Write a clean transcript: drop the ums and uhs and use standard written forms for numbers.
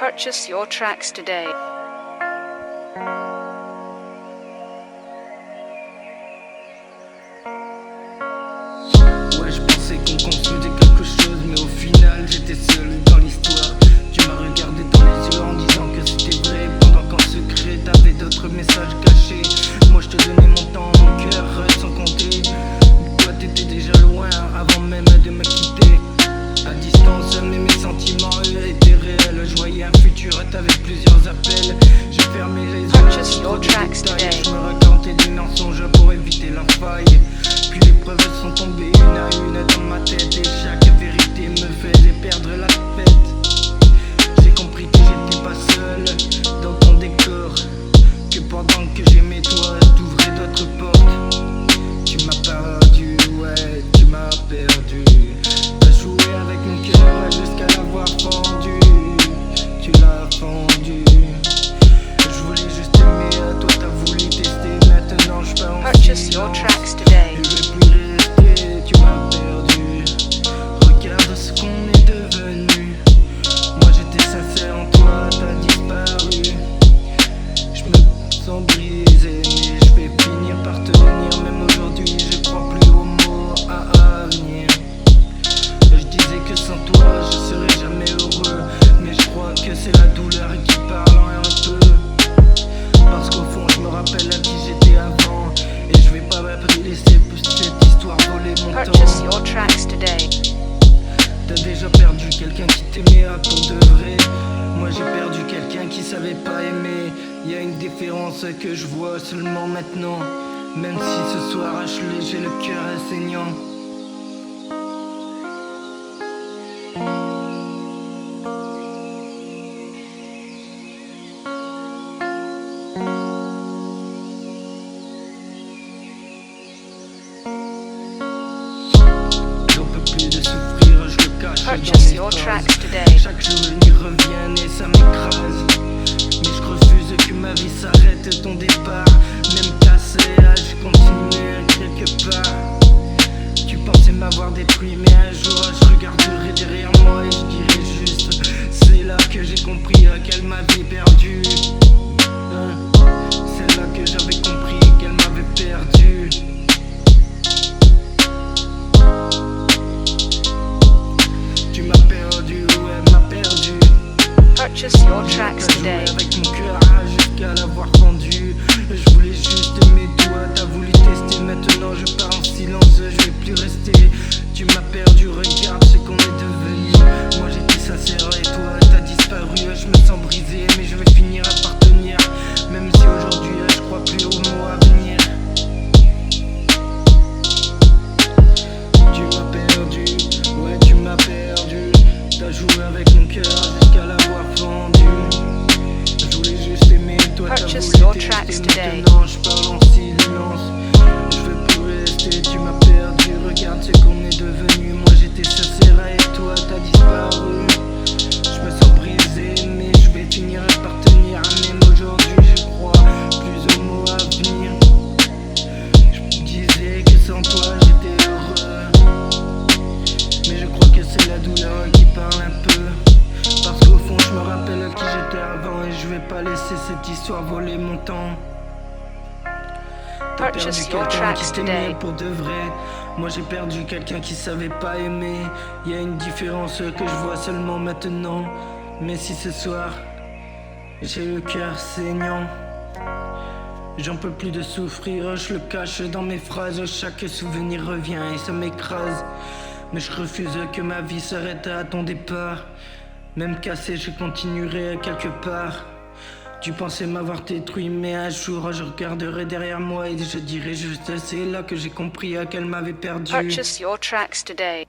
Purchase your tracks today. Ouais, je pensais qu'on construisait quelque chose, mais au final j'étais seul dans l'histoire. Tu m'as regardé dans les yeux en disant que c'était vrai, pendant qu'en secret t'avais d'autres messages cachés. Moi je te donnais mon temps, mon cœur sans compter. Toi t'étais déjà loin avant même de me quitter. À distance, mais mes sentiments eux étaient réels. Je voyais un futur, t'avais plusieurs appels. J'ai fermé les yeux, Purchase your tracks today. je me racontais des mensonges pour éviter la faille. Puis les preuves sont tombées une à une dans ma tête, et chaque vérité me faisait perdre la tête. J'ai compris que j'étais pas seul dans ton décor, que pendant que j'aimais toi, t'ouvrais d'autres portes. Tu m'as perdu, ouais, tu m'as perdu. T'as joué avec mon cœur jusqu'à l'avoir fendu. Tu l'as fendu. Je voulais juste aimer, toi t'as voulu tester. Maintenant je pars en Purchase your silence. tracks today. Je vais plus rester, tu m'as perdu. Regarde ce qu'on est devenu. Moi j'étais sincère en toi, t'as disparu. Je me sens brisé, mais je vais finir par te tenir. Même aujourd'hui, je crois plus aux mots à avenir. Je disais que sans toi, je serais jamais heureux, mais je crois que c'est la douleur qui parle un peu. Parce qu'au fond, je me rappelle à qui j'étais avant, et je vais pas me laisser cette histoire voler mon Purchase temps. your tracks today. T'as déjà perdu quelqu'un qui t'aimait à pour de vrai. Moi j'ai perdu quelqu'un qui savait pas aimer. Y a une différence que je vois seulement maintenant. Même si ce soir j'ai le cœur saignant. J'en peux plus de souffrir, je le cache dans Purchase mes your phrases. tracks today. Chaque souvenir revient et ça m'écrase. Mais je refuse que ma vie s'arrête, ton départ. Même cassé, je continue quelque part. Tu pensais m'avoir détruit, mais un jour je regarderai derrière moi et je dirai juste: c'est là que j'ai compris qu'elle m'avait perdu. C'est là que j'avais compris qu'elle m'avait perdu. Tu m'as perdu, ouais, m'a perdu. Purchase your tracks T'as joué today. avec mon cœur jusqu'à l'avoir pendu. Je voulais juste aimer toi, t'as voulu tester. Maintenant je pars en silence, je vais plus rester. Tu m'as perdu, regarde ce qu'on est devenu. Moi j'étais sincère et toi t'as disparu. Je me sens brisé, mais je vais finir à partenir. Même si aujourd'hui je crois plus aux mots à venir. Tu m'as perdu, ouais tu m'as perdu. T'as joué avec mon cœur jusqu'à l'avoir fendu. Je voulais juste aimer, toi t'as Purchase voulu your tester. tracks today. Maintenant je parle en silence. Je veux plus rester, tu m'as perdu. Regarde ce qu'on est devenu. Moi j'étais sincère et toi t'as disparu. Je me sens brisé, mais je vais finir par tenir. Même aujourd'hui je crois plus aux mots à venir. Je me disais que sans toi j'étais heureux, mais je crois que c'est la douleur qui parle un peu. Parce qu'au fond je me rappelle qui j'étais avant, et je vais pas laisser cette histoire voler mon temps. T'as perdu Purchase your quelqu'un tracks qui t'aimait today. pour de vrai. Moi j'ai perdu quelqu'un qui savait pas aimer. Y a une différence que je vois seulement maintenant. Mais si ce soir j'ai le cœur saignant, j'en peux plus de souffrir, je le cache dans mes phrases. Chaque souvenir revient et ça m'écrase. Mais je refuse que ma vie s'arrête à ton départ. Même cassé, je continuerai quelque part. Tu pensais m'avoir détruit, mais un jour je regarderai derrière moi et je dirai juste: c'est là que j'ai compris qu'elle m'avait perdu. Purchase your tracks today.